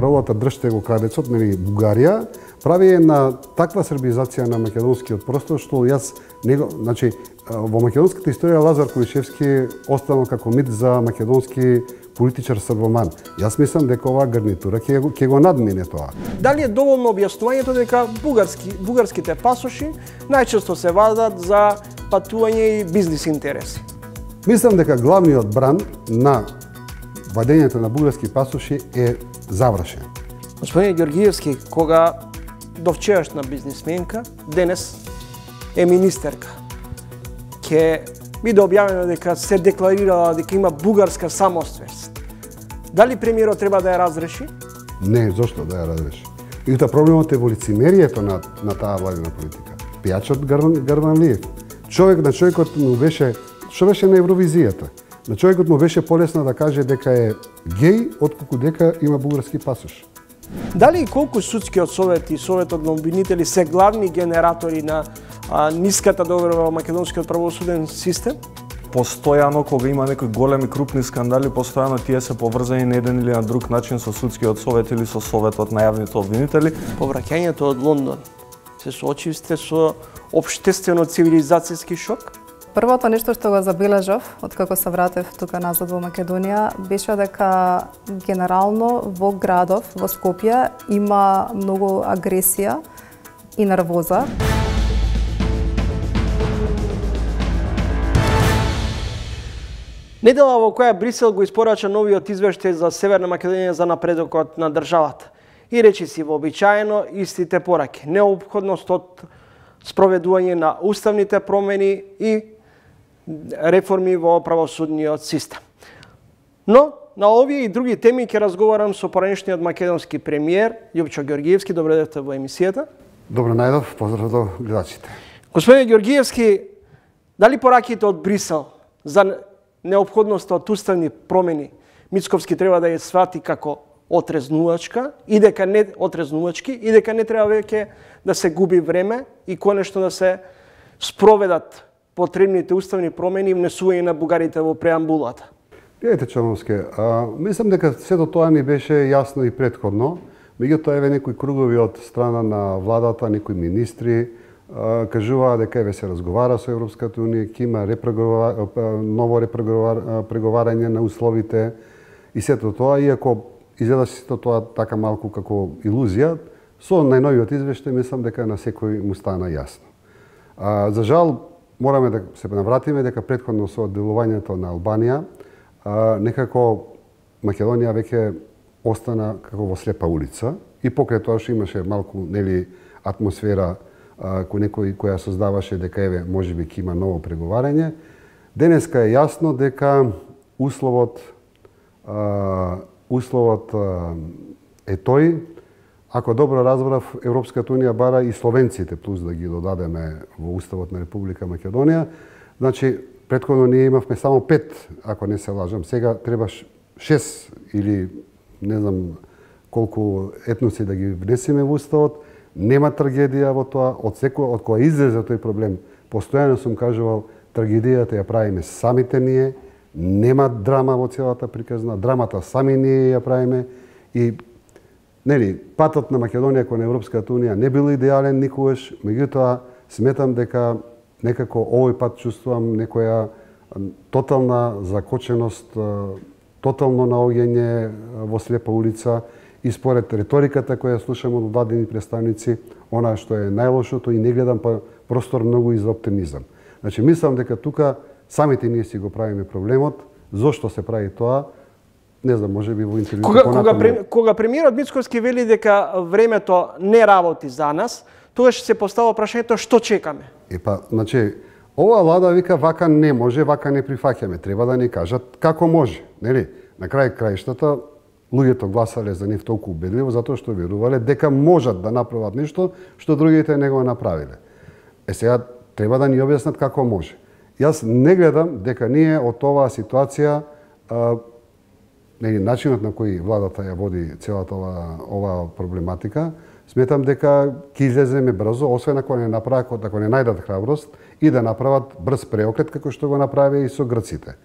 ровата држте го крадецот, нели Бугарија, прави една таква србизација на македонскиот простор што јас него, значи во македонската историја Лазар Којшевски останал како мит за македонски политичар србоман. Јас мислам дека оваа гарнитура ќе го надмине тоа. Дали е доволно објаснувањето дека бугарските пасоши најчесто се вадат за патување и бизнис интереси? Мислам дека главниот бран на вадењето на бугарски пасоши е завршен. Господин Георгиевски, кога довчерашна бизнисменка, денес е министерка, ќе биде објавено дека се декларирала дека има бугарска самосвест. Дали премиерот треба да ја разреши? Не, зошто да ја разреши? И проблемот е во лицемерието на таа владина политика. Пијачот Гарванлиев. Човекот му беше, што беше на Евровизијата. На човекот му беше полесно да каже дека е геј, отколку дека има бугарски пасош. Дали и колку судскиот совет и советот на обвинители се главни генератори на ниската доверба во македонскиот правосуден систем? Постојано, кога има некои големи крупни скандали, постојано тие се поврзани на еден или на друг начин со судскиот совет или со советот на јавните обвинители. Повраќањето од Лондон, се соочивте со општествено-цивилизацијски шок? Првото нешто што го забележав откако се вратев тука назад во Македонија беше дека генерално во градов, во Скопје, има многу агресија и нервоза. Недела во која Брисел го испорача новиот извештај за Северна Македонија за напредокот на државата и речи си вообичаено истите пораки, неопходност од спроведување на уставните промени и реформи во правосудниот систем. Но, на овие и други теми ќе разговарам со поранешниот македонски премиер Јовчо Георгиевски. Добре дојдовте во емисијата. Добро најдов, поздрав до гледачите. Господин Георгиевски, дали пораките од Брисел за неопходноста од уставни промени Мицковски треба да ја свати како отрезнувачки и дека не треба веќе да се губи време и конечно да се спроведат потребните уставни промени и внесување на бугарите во преамбулата? Гледайте, Чановски, мислам дека сето тоа ни беше јасно и претходно. Меѓутоа, еве некои кругови од страна на владата, некои министри, кажуваа дека еве се разговара со Европската унија, ќе има ново преговарање на условите и сето тоа, иако изгледа сето тоа така малку како илузија, со најновиот извештај мислам дека на секој му стана јасно. За жал, мораме да се навратиме дека претходно со делувањето на Албанија, некако Македонија веќе остана како во слепа улица и покрај тоа што имаше малку атмосфера која создаваше дека еве можеби ќе има ново преговарање. Денеска е јасно дека условот е тој. Ако добро разбрав, Европската унија бара и словенците плюс да ги додадеме во уставот на Република Македонија. Значи, претходно ние имавме само 5, ако не се лажам. Сега треба 6 или не знам колку етноси да ги внесеме во уставот. Нема трагедија во тоа. Од кога излезе тој проблем, постојано сум кажувал, трагедијата ја правиме самите ние. Нема драма во целата приказна. Драмата сами ние ја правиме. И патот на Македонија кон Европската унија не бил идеален никогаш, меѓутоа сметам дека некако овој пат чувствувам некоја тотална закоченост, тотално наоѓање во слепа улица и според риториката која слушам од владени представници, она што е најлошото и не гледам простор многу и за оптимизам. Значи, мислам дека тука самите ние си го правиме проблемот. Зошто се прави тоа? Не знам, може би во интервјуто Кога премиерот Мицковски вели дека времето не работи за нас, тогаш се постава прашањето што чекаме? Значи, оваа влада вика вака не може, вака не прифаќаме. Треба да ни кажат како може, нели? На крај краиштата луѓето гласале за нив толку убедливо затоа што верувале дека можат да направат нешто што другите не го направиле. Сега треба да ни објаснат како може. Јас не гледам дека ние од оваа ситуација начинот на кој владата ја води целата оваа проблематика, сметам дека ќе излеземе брзо, освен ако не направат, ако не најдат храброст и да направат брз преократ како што го направи и со грците.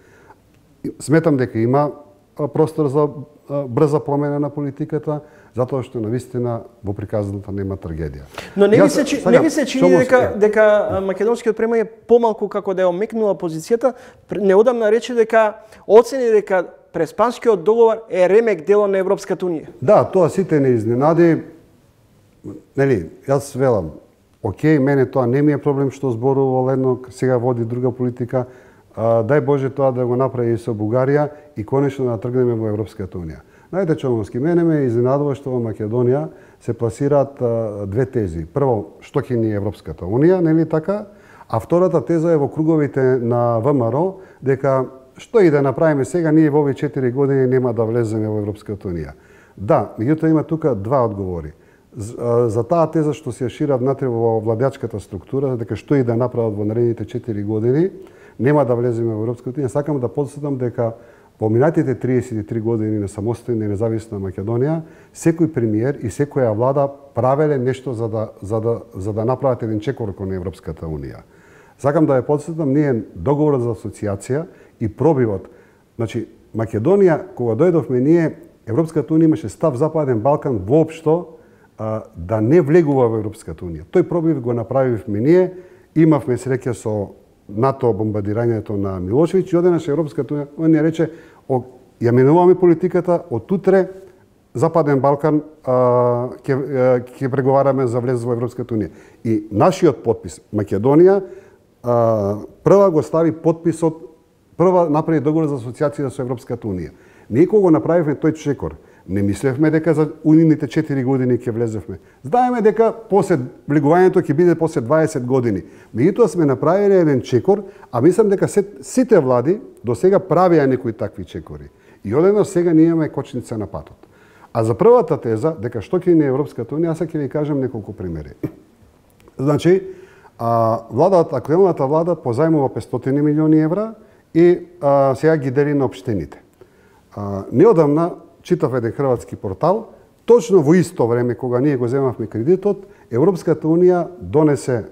Сметам дека има простор за брза промена на политиката, затоа што навистина во приказната нема трагедија. Но не ви се чини дека македонскиот премиер помалку како да ја омекнува позицијата, неодамна рече дека оцени дека Преспанскиот договор е ремек дело на Европската унија. Да, тоа сите не изненади. Нели, јас велам, окей, мене тоа не ми е проблем што зборува Лено, сега води друга политика. Дај Боже тоа да го направи и со Бугарија и конечно да тргнеме во Европската унија. Знаете, Човновски, мене ме изненадува што во Македонија се пласираат две тези. Прво, што ќе ни Европската унија, нели така? А втората теза е во круговите на ВМРО дека што и да направиме сега, ние во овие 4 години нема да влеземе во Европската унија. Да, меѓутоа има тука два одговори. За таа теза што се шира внатре во владеачката структура, дека што и да направат во наредните 4 години, нема да влеземе во Европската унија. Сакам да подсетам дека во минатите 33 години на самостојна и независна Македонија, секој премиер и секоја влада правеле нешто за да направат еден чекор кон Европската унија. Сакам да ја подсетам, ние договорот за асоциација и пробивот. Значи, Македонија, кога дојдовме ние, Европската унија имаше став Западен Балкан воопшто да не влегува во Европската унија. Тој пробив го направивме ние, имавме среќа со НАТО бомбардирањето на Милошевиќ и одеднаш Европската унија рече ја менуваме политиката, од утре Западен Балкан ќе преговараме за влез во Европската унија. И нашиот подпис, Македонија, прва го стави подписот, прва направи договор за асоциација со Европската унија. Ние кога го направивме тој чекор, не мислевме дека за унините 4 години ќе влезевме. Знаеме дека после влегувањето ќе биде после 20 години. Меѓутоа сме направиле еден чекор, а мислам дека сите влади до сега правеа некои такви чекори. И одеднаш сега ние имаме кочница на патот. А за првата теза, дека што ќе ни Европската унија, аз ќе ви кажам неколку примери. Значи, актуелната влада позајмува 500 милиони евра и сега ги дели на општините. Неодамна читав еден хрватски портал, точно во исто време кога ние го земавме кредитот, Европската унија донесе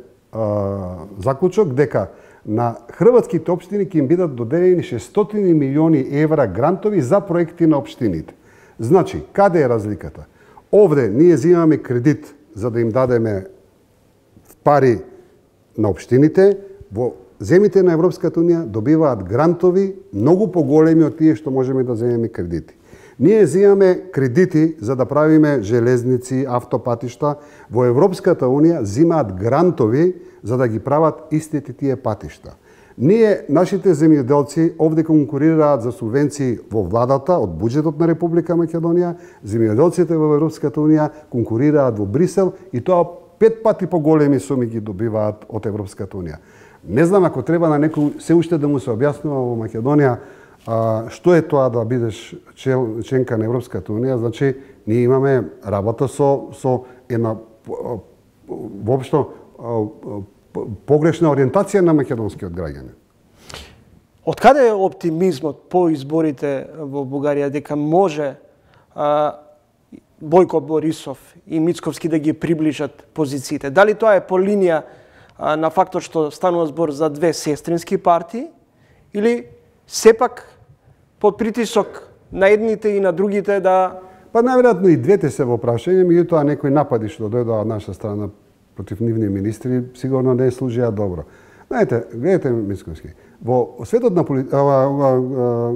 заклучок дека на хрватските општини ќе им бидат доделени 600 милиони евра грантови за проекти на општините. Значи, каде е разликата? Овде ние земаме кредит за да им дадеме пари на општините, во земите на Европската унија добиваат грантови многу поголеми од тие што можеме да земеме кредити. Ние земаме кредити за да правиме железници, автопатишта, во Европската унија земаат грантови за да ги прават истите тие патишта. Ние, нашите земјоделци, овде конкурираат за субвенции во владата од буџетот на Република Македонија, земјоделците во Европската унија конкурираат во Брисел и тоа 5 пати поголеми суми ги добиваат од Европската унија. Не знам ако треба на некој се уште да му се објаснува во Македонија што е тоа да бидеш членка на Европската унија, значи ние имаме работа со една воопшто погрешна ориентација на македонскиот граѓанин. Од каде е оптимизмот по изборите во Бугарија дека може Бојко Борисов и Мицковски да ги приближат позициите? Дали тоа е по линија на фактот што станува збор за две сестрински партии или сепак под притисок на едните и на другите да... Па најверојатно и двете се во прашање, меѓутоа некои напади што дојдоа од наша страна против нивни министри сигурно не служија добро. Знаете, гледате Мицковски, во светот на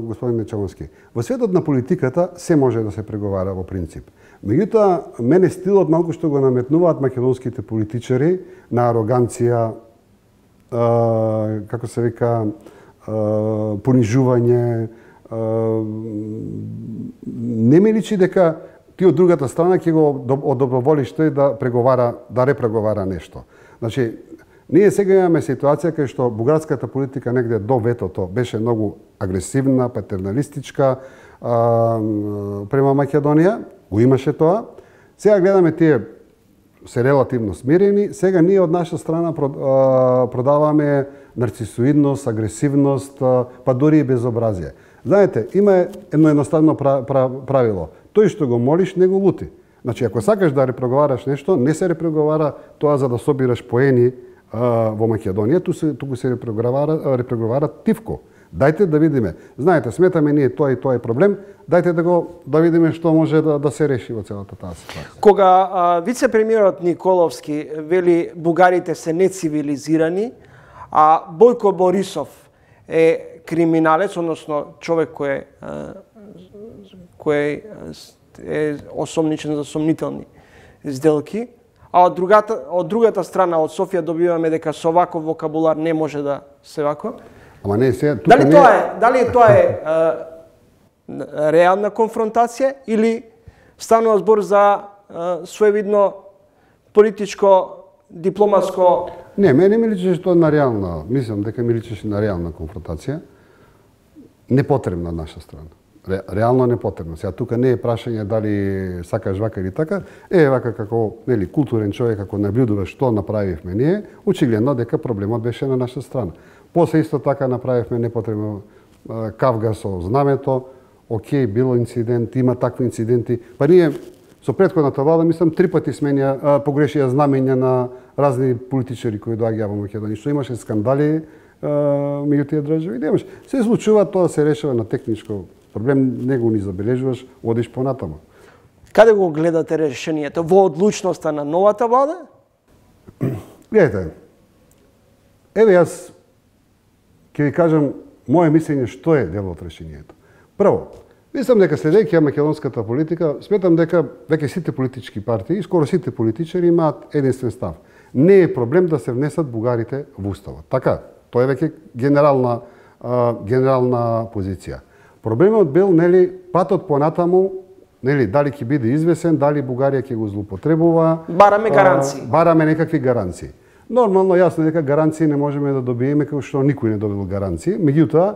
господин Човновски, во светот на политиката се може да се преговара во принцип. Меѓутоа, мене стилот малку што го наметнуваат македонските политичари на ароганција, како се вика, понижување, не ми личи дека ти од другата страна ќе го одоброволиш тој да преговара, да репреговара нешто. Значи, ние сега имаме ситуација кај што бугарската политика негде до ветото беше многу агресивна, патерналистичка према Македонија, го имаше тоа. Сега гледаме тие се релативно смирени, сега ние од наша страна продаваме нарцисоидност, агресивност, па дури и безобразие. Знаете, има едно едноставно правило. Тој што го молиш, не го лути. Значи, ако сакаш да репреговараш нешто, не се репреговара тоа за да собираш поени во Македонија, туку се репреговара тивко. Дајте да видиме. Знаете, сметаме ние тоа и тоа е проблем, дајте да видиме што може да се реши во целата таа ситуација. Кога вице-премиерот Николовски вели бугарите се нецивилизирани, а Бојко Борисов е криминалец, односно човек кој е осомничен за сомнителни сделки, а од другата страна од Софија добиваме дека со ваков вокабулар не може да се вако. Ама не се Дали тоа е реална конфронтација или станува збор за своевидно политичко дипломатско? Не, мене ми личеше тоа на реална, мислам дека ми личеше на реална конфронтација. Непотребна од наша страна. Реално непотребно. Сега тука не е прашање дали сакаш вака или така. Вака како културен човек, ако наблюдуваш што направивме ние, очигледно дека проблемот беше на наша страна. После исто така направивме непотребно кавга со знамето. Океј, било инцидент, има такви инциденти. Па ние со претходната влада, мислам, 3 пати погрешија знамења на разни политичари кои доаѓаа во Македонија. Што имаше скандали меѓу тие држави, немаш. Се случува, тоа се решава на техничко проблем, не го ни забележуваш, одиш понатаму. Каде го гледате решението? Во одлучноста на новата влада? Гледате, јас ќе ви кажам моје мислење што е дел од решението. Прво, мислам дека следејќи македонската политика, сметам дека веќе сите политички партии и скоро сите политичари имаат единствен став. Не е проблем да се внесат бугарите во уставот. Така, тоа е веќе генерална позиција. Проблемот бил, патот понатаму, дали ќе биде извесен, дали Бугарија ќе го злоупотребува. Бараме гаранции. Бараме некакви гаранции. Нормално, јасно дека гаранции не можеме да добиеме, како што никој не добил гаранции. Меѓутоа,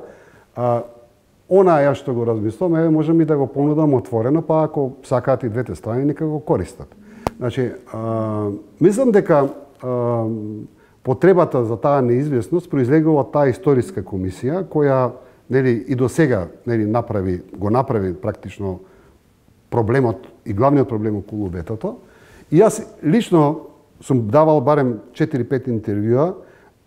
јас што го размислам, можем и да го понудам отворено, па ако сакаат и двете страни, нека го користат. Значи, мислам дека потребата за таа неизвестност произлегува од таа историска комисија, која и до сега го направи практично проблемот и главниот проблем околу ветото. И јас лично сум давал барем 4-5 интервјуа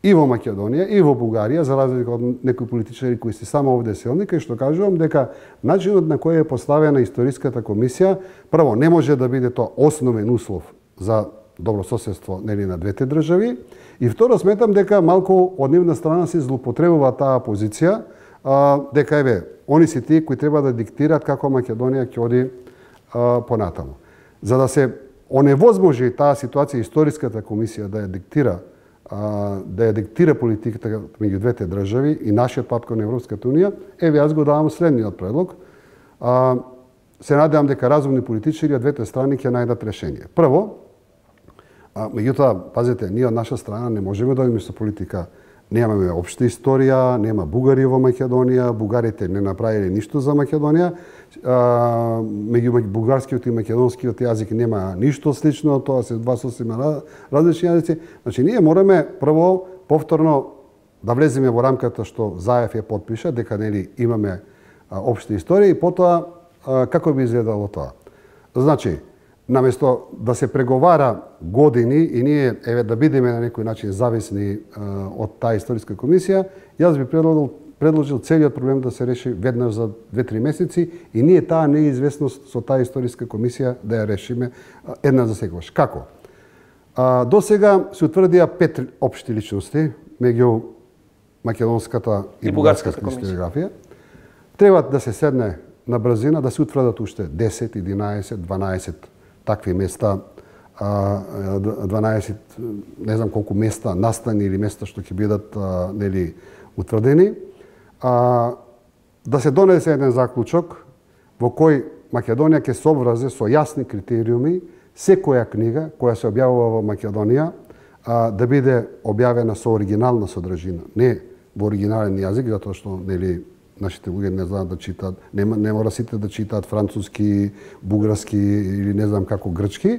и во Македонија и во Бугарија, за разлика од некои политичари кои се само овде селни, кај што кажувам дека начинот на кој е поставена историската комисија, прво, не може да биде тоа основен услов за добрососедство на двете држави, и второ, сметам дека малку од нивна страна се злоупотребува таа позиција, дека они се тие кои треба да диктираат како Македонија ќе оди понатаму. За да се оневозможи таа ситуација, историската комисија да ја диктира политиката меѓу двете држави и нашиот пат кон Европската унија, јас го давам следниот предлог. Се надевам дека разумни политичари од двете страни ќе најдат решение. Прво, меѓутоа, пазете, ние од наша страна не можеме да одиме со политика. Немаме општа историја, нема бугари во Македонија, бугарите не направиле ништо за Македонија, меѓу бугарскиот и македонскиот јазик нема ништо слично, тоа се два сосем различни јазици. Значи, ние мораме прво, повторно, да влеземе во рамката што Заев ја потпиша, дека имаме општа историја и потоа како би изгледало тоа. Значи, наместо да се преговара години и ние да бидеме на некој начин зависни од таа историска комисија, јас би предложил целиот проблем да се реши веднаш за 2-3 месеци и ние таа неизвестност со таа историска комисија да ја решиме еднаш за секогаш. Како? До сега се утврдија 5 општи личности меѓу македонската и бугарската историографија. Треба да се седне на брзина, да се утврдат уште 10, 11, 12 такви места, 12, не знам колку места, настани или места што ќе бидат утврдени, да се донесе еден заклучок во кој Македонија ќе се обврзе со јасни критериуми секоја книга која се објавува во Македонија да биде објавена со оригинална содржина, не во оригинален јазик, затоа што нашите луѓе не знаат да читаат, не мора сите да читаат француски, бугарски или не знам како грчки,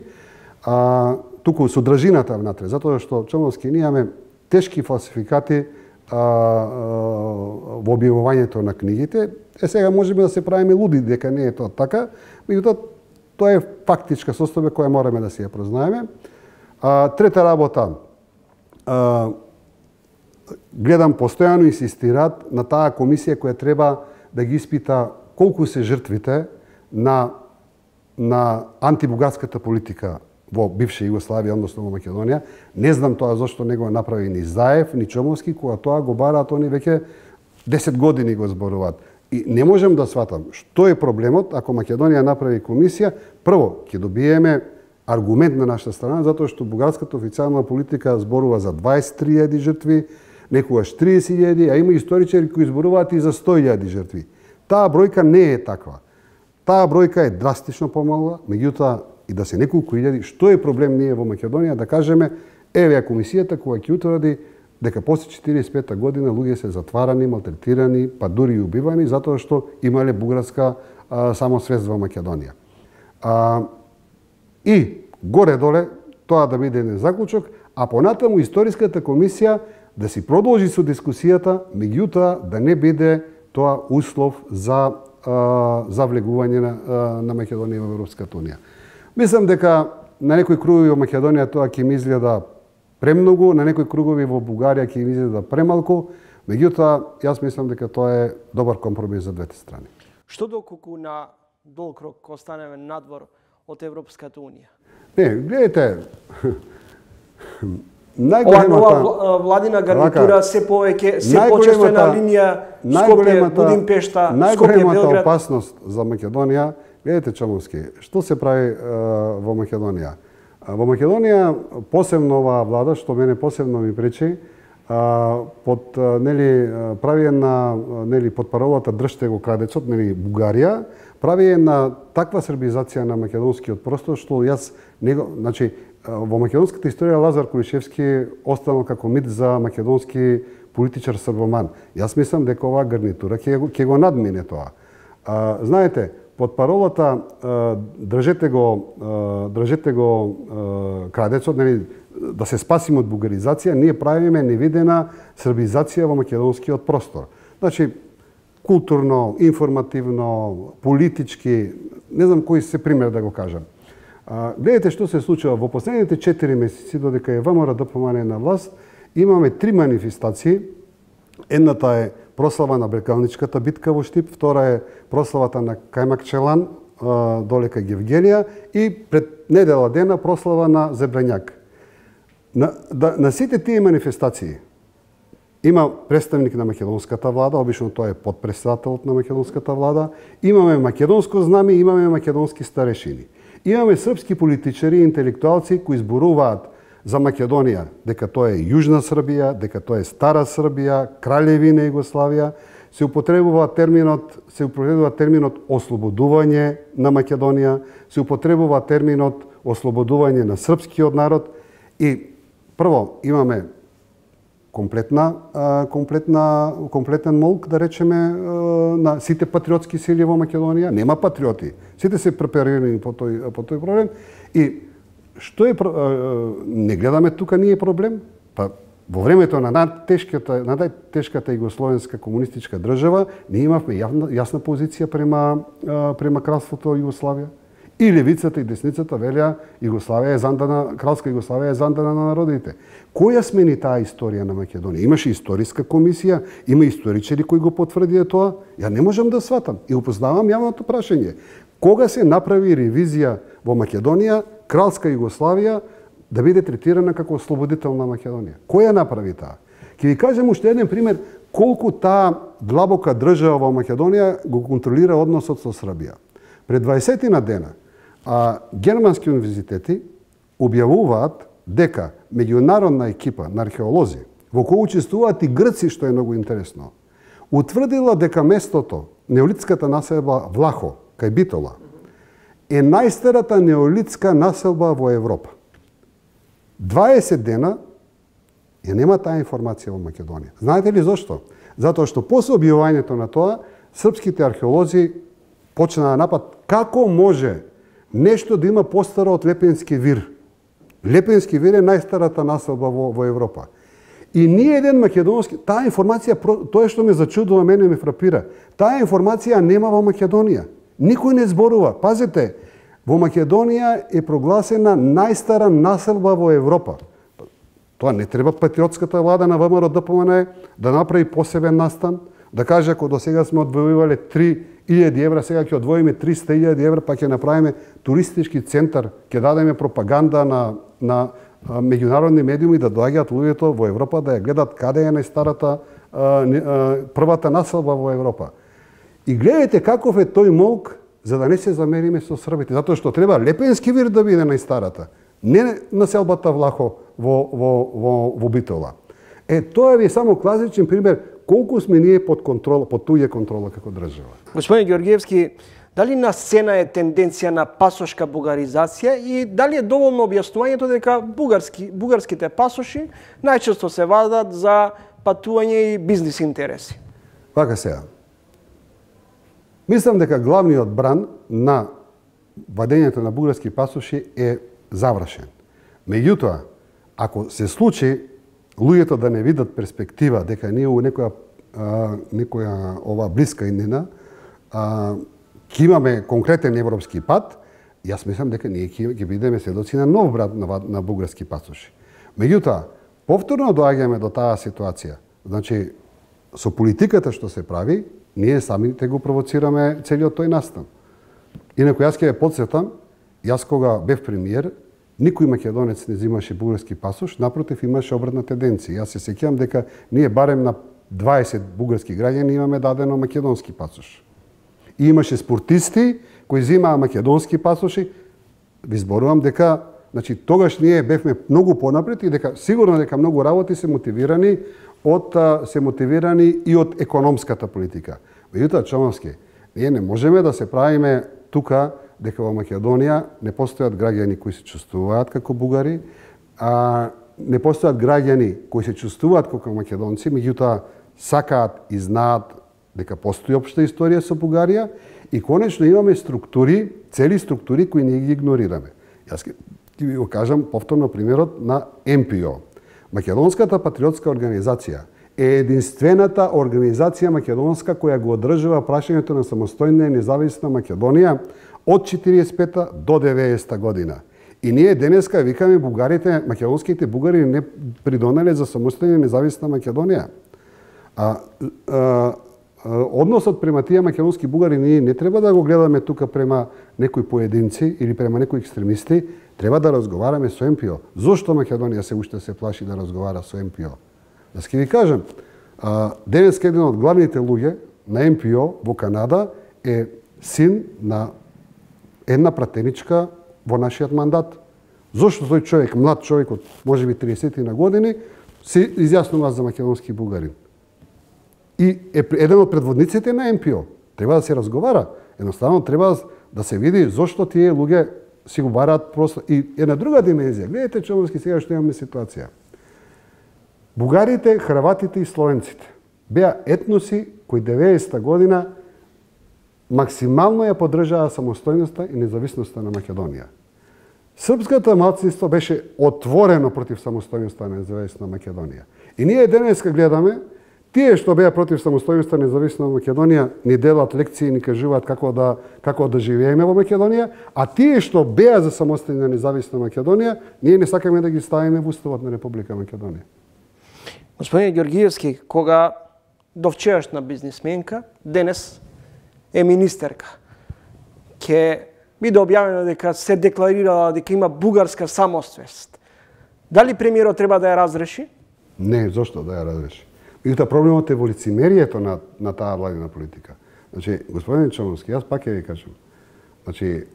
туку содржината внатре, затоа што Чомовски ние имаме тешки фалсификати во објавувањето на книгите. Сега можеме да се правиме луди дека не е тоа така, меѓутоа тоа е фактичка состојба која мораме да си ја признаеме. Трета работа, гледам постојано инсистираат на таа комисија која треба да ги испита колку се жртвите на антибугарската политика во бивша Југославија, односно во Македонија. Не знам тоа зашто не го направи ни Заев, ни Чомовски, кога тоа го бараат они веќе 10 години го зборуваат. И не можем да сватам што е проблемот ако Македонија направи комисија. Прво, ќе добиеме аргумент на нашата страна, затоа што бугарската официјална политика зборува за 23.000 жртви, некогаш 30.000, а има историчари кои зборуваат и за 100.000 жртви. Таа бројка не е таква. Таа бројка е драстично помала, меѓутоа и да се неколку илјади, што е проблем ние во Македонија да кажеме, еве комисијата која ќе утврди дека после 45 година луѓе се затварани, малтретирани, па дури и убивани затоа што имале бугарска самосвест во Македонија. И горе-доле тоа да биде еден заклучок, а понатаму историската комисија да си продолжи со дискусијата, меѓутоа да не биде тоа услов за влегување на Македонија во Европската унија. Мислам дека на некои кругови во Македонија тоа ќе ми изгледа премногу, на некои кругови во Бугарија ќе ми изгледа премалку, меѓутоа јас мислам дека тоа е добар компромис за двете страни. Што доколку на долг рок останеме надвор од Европската унија? Не, гледайте, ова нова владина гарнитура се повеќе, се почесто на линија Скопје, Будимпешта, Скопје, Белград. Најголемата опасност за Македонија, гледайте Чомовски, што се прави во Македонија? Во Македонија, посебно оваа влада, што мене посебно ми пречи, под под паролата држте го крадецот, Бугарија, прави една таква србизација на македонскиот простор што јас значи во македонската историја Лазар Кулишевски останал како мит за македонски политичар србоман. Јас мислам дека оваа гарнитура ќе го надмине тоа. Знаете, под паролата држете го крадецот, да се спасиме од бугаризација, ние правиме невидена србизација во македонскиот простор. Значи, културно, информативно, политички, не знам кој се пример да го кажам. Гледате што се случува во последните 4 месеци, додека е ВМРО ДПМН на власт, имаме 3 манифестации. Едната е прослава на Брекалничката битка во Штип, втора е прославата на Кајмакчелан долека Гевгенија и пред недела дена прослава на Зебрањак. На сите тие манифестации има представник на македонската влада, обично тоа е подпредседателот на македонската влада, имаме македонско знаме, имаме македонски старешини. Имаме српски политичари и интелектуалци кои зборуваат за Македонија, дека тоа е Јужна Србија, дека тоа е Стара Србија, Краљевина Југославија, се употребува терминот ослободување на Македонија, се употребува терминот ослободување на српскиот народ и прво имаме комплетен молк, да речеме, на сите патриотски сили во Македонија. Нема патриоти. Сите се преперирани по тој проблем. И што е не гледаме тука ние проблем? Па во времето на најтешката југословенска комунистичка држава, ние имавме јасна позиција према кралството Југославија. И левицата и десницата велеа кралска Југославија е зандана на народите. Која смени таа историја на Македонија? Имаше историска комисија, има историчари кои го потврдија тоа. Ја не можам да сватам и упознавам јавното прашање. Кога се направи ревизија во Македонија, кралска Југославија да биде третирана како ослободителна Македонија? Која направи таа? Ќе ви кажам уште еден пример колку таа длабока држава во Македонија го контролира односот со Србија. Пред 20 дена германски универзитети објавуваат дека меѓународна екипа на археолози, во која учествуваат и грци, што е многу интересно, утврдила дека местото, неолитската населба Влахо, кај Битола, е најстарата неолитска населба во Европа. 20 дена ја нема таа информација во Македонија. Знаете ли зошто? Затоа што после објавувањето на тоа, српските археолози почнаа напад како може нешто да има постаро од Лепенски вир. Лепенски вир е најстарата населба во Европа. И ние еден македонски, таа информација, тоа што ме зачудува, мене ме фрапира, таа информација нема во Македонија. Никој не зборува. Пазете, во Македонија е прогласена најстара населба во Европа. Тоа не треба патриотската влада на ВМРО ДПМН да направи посебен настан, да каже ако до сега сме одвојувале 3.000 евра, сега ќе одвоиме 300.000 евра, па ќе направиме туристички центар, ќе дадеме пропаганда на меѓународни медиуми да доаѓаат луѓето во Европа да ја гледат каде е најстарата првата населба во Европа. И гледате каков е тој молк за да не се замериме со србите, затоа што треба Лепенски вир да биде најстарата, не населбата Влахо во Битола. Тоа ви е само класичен пример колку сме ние под контрола, под туѓа контрола како држава. Господин Георгиевски, дали на сцена е тенденција на пасошка бугаризација и дали е доволно објаснувањето дека бугарските пасоши најчесто се вадат за патување и бизнис интереси? Вака сега. Мислам дека главниот бран на вадењето на бугарски пасоши е завршен. Меѓутоа, ако се случи луѓето да не видат перспектива дека ние у некоја ова блиска иднина ќе имаме конкретен европски пат, јас мислам дека ние ќе бидеме сведоци на нов брат на бугарски пасоши. Меѓутоа, повторно доаѓаме до таа ситуација. Значи, со политиката што се прави, ние самите го провоцираме целиот тој настан. Инаку јас ќе ве потсетам, јас кога бев премиер, никој македонец не взимаше бугарски пасош, напротив имаше обратна тенденција. Јас се сеќавам дека ние барем на 20 бугарски граѓани имаме дадено македонски пасош. И имаше спортисти кои взимаа македонски пасоши. Ви зборувам дека, значи тогаш ние бевме многу понапред и дека сигурно дека многу работи се мотивирани и од економската политика. Меѓутоа, Чомовски, ние не можеме да се правиме тука дека во Македонија не постојат граѓани кои се чувствуваат како бугари, не постојат граѓани кои се чувствуваат како македонци, меѓутоа сакаат и знаат дека постои општа историја со Бугарија и конечно имаме структури, цели структури кои ние ги игнорираме. Јас ќе ви го кажам повторно примерот на МПО. Македонската патриотска организација е единствената организација македонска која го одржува прашањето на самостојна и независна Македонија од 45-та до 90-та година. И ние денеска викаме бугарите, македонските бугари не придонеле за самостојна и независна Македонија. Односот према тие македонски бугари ние не треба да го гледаме тука према некои поединци или према некои екстремисти, треба да разговараме со МПО. Зошто Македонија се уште се плаши да разговара со МПО? Да ќе ви кажам, денеска еден од главните луѓе на МПО во Канада е син на една пратеничка во нашиот мандат. Зошто тој човек, млад човек од можеби 30 на години, се изјаснува за македонски бугарин? И е еден од предводниците на МПО. Треба да се разговара. Едноставно треба да се види зошто тие луѓе си го бараат просто. И една друга димензија. Гледате, Чомовски, сега што имаме ситуација. Бугарите, хрватите и словенците беа етноси кои 90-та година максимално ја поддржаа самостојноста и независноста на Македонија. Српското малцинство беше отворено против самостојноста на независна Македонија. И ние денеска гледаме тие што беа против самостојноста на независна Македонија ни делат лекции, ни кажуваат како да живееме во Македонија, а тие што беа за самостојна независна Македонија, ние не сакаме да ги ставиме во уставот на Република Македонија. Господин Георгиевски, кога довчерашна бизнисменка, денес е министерка, ќе биде објавено дека се декларирала дека има бугарска самосвест. Дали премиерот треба да ја разреши? Не, зошто да ја разреши? Меѓутоа проблемот е во лицемерието на таа владина политика. Значи, господин Чомовски, јас пак ќе ви кажам. Значи,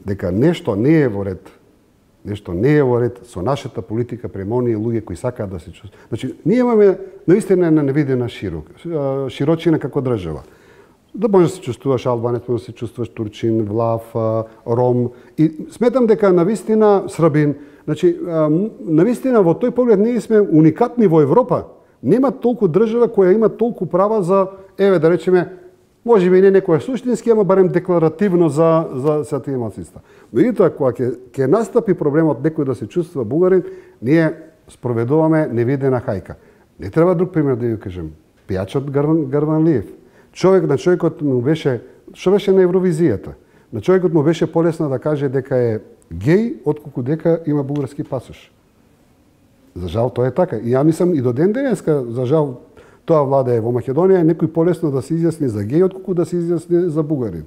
дека нешто не е во ред со нашата политика према оние луѓе кои сакаат да се чувствуваат. Значи, ние имаме наистина една невидена широчина како држава. Да може да се чувствуваш албанец, може да се чувствуваш турчин, влав, ром. И сметам дека навистина србин, значи, навистина во тој поглед ние сме уникатни во Европа. Нема толку држава која има толку права за, да речеме, може би не некоја суштински, ама барем декларативно за тие малцинства. Меѓутоа, кога ќе настапи проблемот некој да се чувствува бугарин, ние спроведуваме невидена хајка. Не треба друг пример да ја кажем. Пејачот Гарванлиев. На човекот му беше, што беше на Евровизијата, на човекот му беше полесно да каже дека е геј, отколку дека има бугарски пасош. За жал тоа е така. И ја мислам и до ден денеска, за жал, тоа влада е во Македонија, е некој полесно да се изјасни за геј, отколку да се изјасни за бугарин.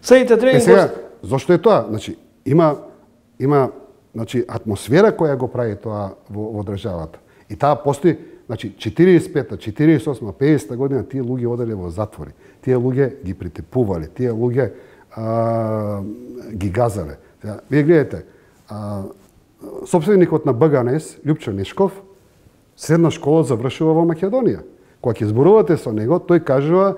Следите тренинг... Сега, зошто е тоа? Значи, има значи, атмосфера која го прави тоа во државата. И таа постои, значи, 45-та, 48-та, 50-та година тие луѓе оделе во затвори. Тие луѓе ги притепувале, тие луѓе ги газале. Сега, вие гледате, собственикот на БГНС, Љупчо Нешков, средна школа завршува во Македонија. Кога ќе зборувате со него, тој кажува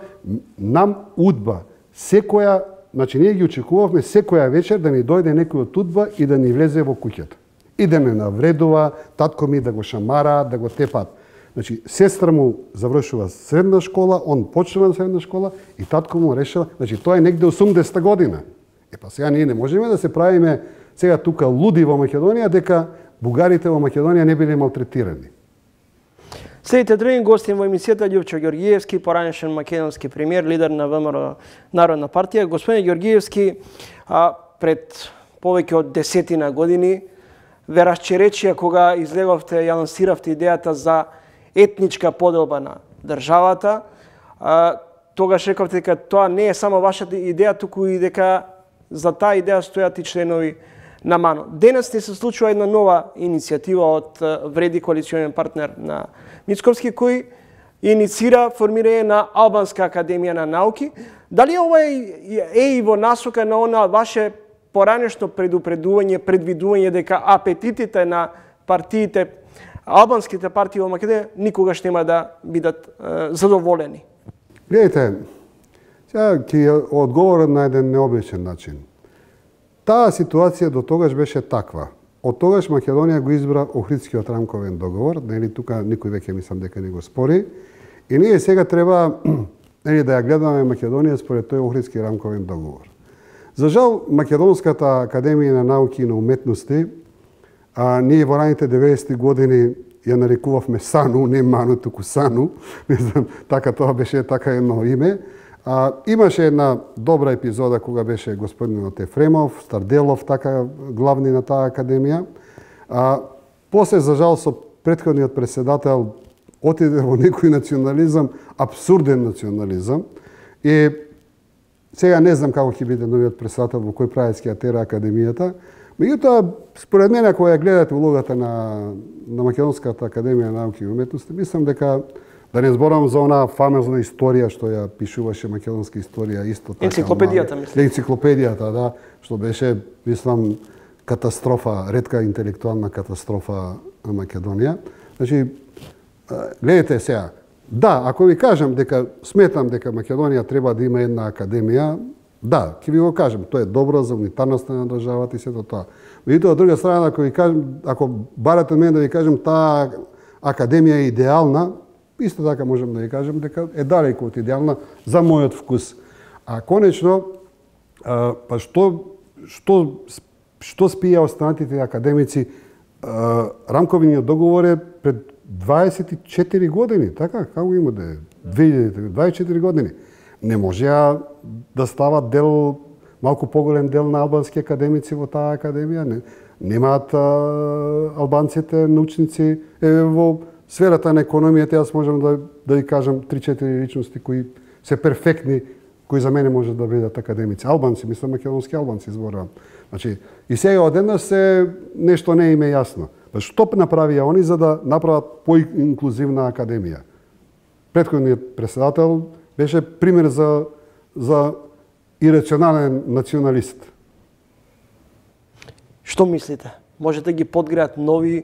нам удба секоја, значи ние ги очекувавме секоја вечер да ни дојде некој од удба и да ни влезе во куќата. И да не навредува, татко ми да го шамара, да го тепат. Значи, сестра му завршува средна школа, он почнува средна школа и татко му решава, значи тоа е негде 80-та година. Па сега ние не можеме да се правиме сега тука луди во Македонија дека бугарите во Македонија не биле малтретирани. Следите други гостин во емисијата Љупчо Ѓорѓиевски, поранешен македонски премиер, лидер на ВМРО Народна партија. Господин Ѓорѓиевски, пред повеќе од 10 години ве расчеречија кога излеговте и анонсиравте идејата за етничка поделба на државата. Тогаш рековте дека тоа не е само вашата идеја, туку и дека за таа идеја стојат и членови на МАНО. Денес не се случува една нова иницијатива од вреди коалиционен партнер на Мицковски, кој иницира формирање на Албанска академија на науки. Дали ова е и во насока на она ваше поранешно предвидување дека апетитите на партиите, албанските партии во Македонија никогаш нема да бидат задоволени? Гледайте, сега ќе одговорам на еден необичен начин. Таа ситуација до тогаш беше таква. Од тогаш Македонија го избра Охридскиот рамковен договор, нели тука никој веќе мислам дека не го спори, и ние сега треба нели да ја гледаме Македонија според тој Охридски рамковен договор. За жал, Македонската академија на науки и на уметности, ние во раните 90-ти години ја нарекувавме САНУ, не МАНО, туку САНУ, не знам, така тоа беше така едно име. Имаше една добра епизода кога беше господинот Ефремов, Старделов, така главни на таа академија. После, за жал, со претходниот председател отиде во некој национализам, абсурден национализам. И сега не знам како ќе биде новиот председател во кој правец ќе ја тера академијата. Меѓутоа, според мене, кога ја гледате улогата на Македонската академија на науки и уметности, мислам дека да не зборам за она фамозна историја што ја пишуваше македонска историја исто така. Енциклопедијата, мислам. Енциклопедијата, да, што беше, мислам, катастрофа, ретка интелектуална катастрофа на Македонија. Значи, гледате сега, да, ако ви кажам дека сметам дека Македонија треба да има една академија, да, ќе ви го кажам, тоа е добро за унитарноста на државата и сето тоа. Меѓутоа, од друга страна, ако ви кажам, ако барате од мене да ви кажам таа академија е идеална, исто така можам да ви кажам дека е далеку од идеална за мојот вкус. А конечно, па што спија останатите академици, рамковниот договор е пред 24 години, така? Како има да е? 24 години. Не можеа да стават дел, малку поголем дел на албански академици во таа академија. Немаат албанците научници во сферата на економијата. Јас можам да ви кажам 3-4 личности кои се перфектни, кои за мене можат да бидат академици. Албанци, мислам македонски албанци зборувам. Значи, и сега одеднаш се нешто не им е јасно. Што направија они за да направат поинклузивна академија? Претходниот председател беше пример за ирационален националист. Што мислите? Може да ги подграат нови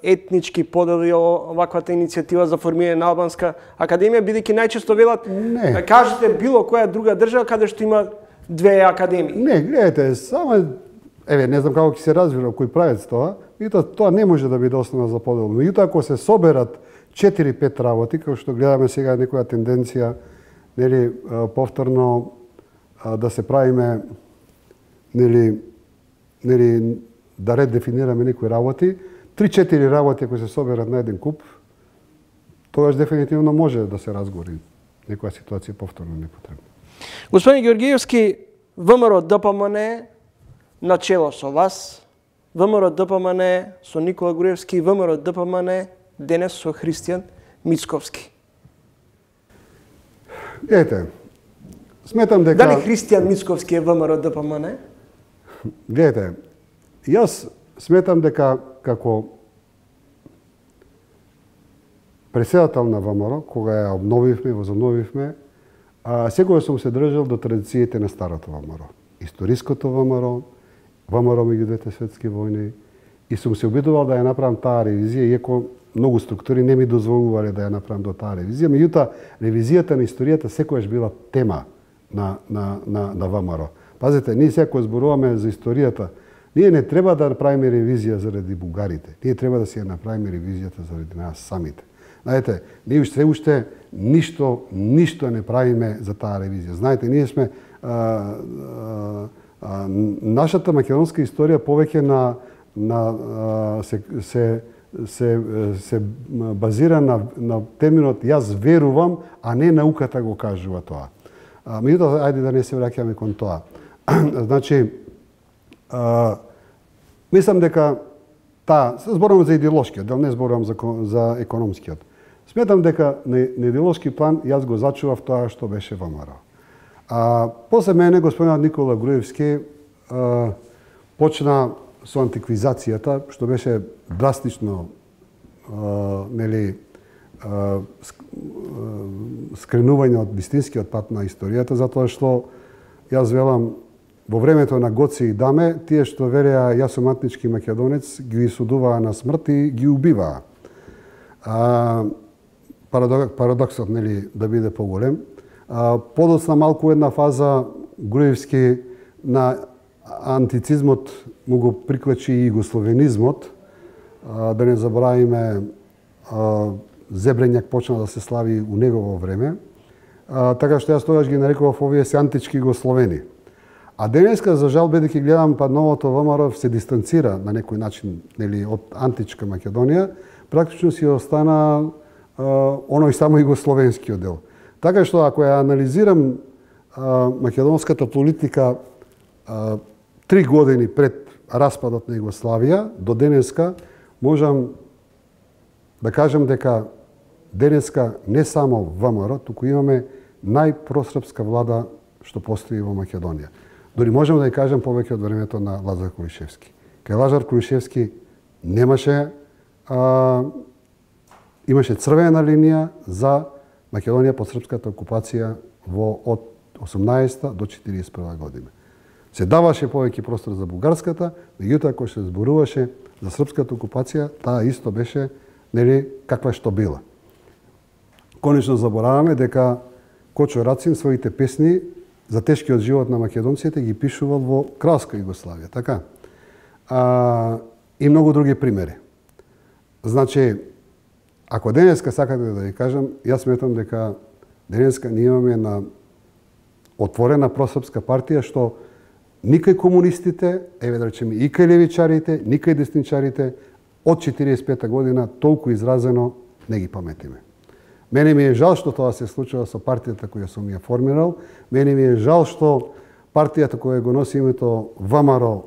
етнички подели оваквата иницијатива за формирање на албанска академија, бидејќи најчесто велат да кажете било која друга држава каде што има две академии. Не, гледате, само не знам како ќе се развива кој правец тоа, и тоа не може да биде основа за подел. Меѓутоа, ако се соберат 4-5 работи, како што гледаме сега некоја тенденција, нели повторно да се правиме, нели да редефинираме некои работи, 3-4 работи ако се соберат на еден куп, тогаш дефинитивно може да се разговори некоја ситуација повторно непотребна. Господин Ѓорѓиевски, ВМРО ДПМН начело со вас ВМРО ДПМН со Никола Груевски и ВМРО ДПМН денес со Христијан Мицковски. Ете, сметам дека... Дали Христијан Мицковски е ВМРО ДПМН? Гледайте, јас сметам дека како председател на ВМРО, кога ја обновивме, возобновивме, секогаш сум се држал до традициите на старото ВМРО. Историското ВМРО, ВМРО меѓу двете светски војни, и сум се обидувал да ја направам таа ревизија, иако многу структури не ми дозволувале да ја направам до таа ревизија. Меѓутоа, ревизијата на историјата секогаш била тема на ВМРО. Пазете, ние сега зборуваме за историјата, ние не треба да направиме ревизија заради бугарите. Ние треба да си ја направиме ревизијата заради нас самите. Знаете, ние уште ништо не правиме за таа ревизија. Знаете, ние сме нашата македонска историја повеќе се базира на терминот јас верувам, а не науката го кажува тоа. Меѓутоа, ајде да не се враќаме кон тоа. Значи, мислам дека зборувам за идеолошкиот дел, не зборувам за економскиот. Сметам дека на идеолошки план јас го зачував тоа што беше ВМРО. После мене господинот Никола Груевски почна со антиквизацијата, што беше драстично скренување од вистинскиот пат на историјата, затоа што јас велам во времето на Гоци и Даме, тие што велеа јас сум етнички македонец, ги судуваа на смрт и ги убиваа. Парадоксот, да биде поголем. Подоцна малку една фаза Груевски на антицизмот му го приклучи и југословенизмот. Да не заборавиме, Зебрењак почна да се слави у негово време. Така што јас тогаш ги нарекував овие се антички југословени. А денеска, за жал, бидејќи гледам новото ВМРО се дистанцира на некој начин од античка Македонија, практично си остана оној само југословенскиот дел. Така што ако ја анализирам македонската политика 3 години пред распадот на Југославија до денеска, можам да кажам дека денеска не само ВМРО, туку имаме најпросрпска влада што постои во Македонија. Дори можам да ја кажам повеќе од времето на Лазар Кулишевски. Кај Лазар Кулишевски имаше црвена линија за Македонија под српската окупација од 18 до 41 година. Се даваше повеќе простор за бугарската, меѓутоа кога се зборуваше за српската окупација, таа исто беше каква што била. Конечно забораваме дека Кочо Рацин своите песни за тешкиот живот на македонците ги пишувал во кралска Југославија, така? И многу други примери. Значи, ако денеска сакате да ви кажам, јас сметам дека денеска ние имаме една отворена просрпска партија што никај комунистите, да речеме и кај левичарите, никај десничарите од 45 година толку изразено не ги паметиме. Мене ми е жал што тоа се случува со партијата која сум ја формирал. Мене ми е жал што партијата која го носи името ВМРО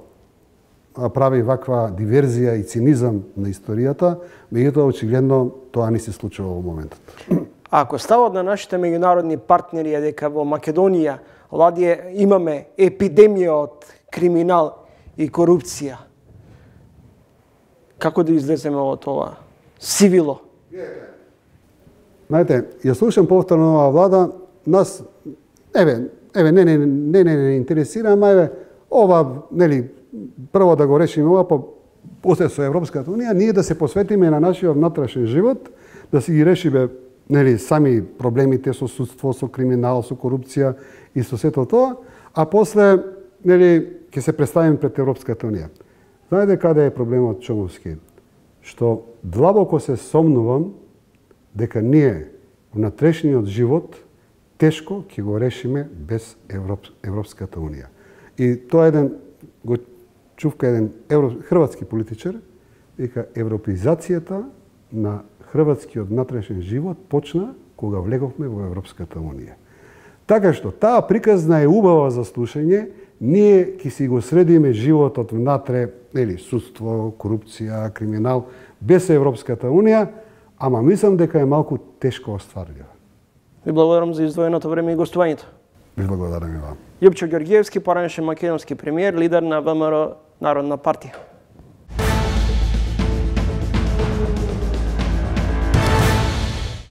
прави ваква диверзија и цинизам на историјата, меѓутоа очигледно тоа не се случува во моментот. Ако ставот на нашите меѓународни партнери е дека во Македонија имаме епидемија од криминал и корупција, како да излеземе од ова сивило? Знаете, ја слушам повторно оваа влада, нас, не интересира, ама ова, прво да го решиме ова, после со Европската Унија, ние да се посветиме на нашиот внатрешен живот, да си ги решиме сами проблемите со судство, со криминал, со корупција и со сето тоа, а после ќе се представиме пред Европската Унија. Знаете каде е проблемот, Чомовски? Што длабоко се сомнувам дека ние внатрешниот живот тешко ќе го решиме без Европската Унија. И тоа го чувка еден хрватски политичар, дека европеизацијата на хрватскиот внатрешен живот почна кога влеговме во Европската Унија. Така што таа приказна е убава за слушање, ние ќе си го средиме животот внатре, судство, корупција, криминал, без Европската Унија, ама мислам дека е малку тешко остварливо. Ви благодарам за издвоеното време и гостувањето. Ви благодарам и вам. Љупчо Ѓорѓиевски, поранешен македонски премиер, лидер на ВМРО Народна партија.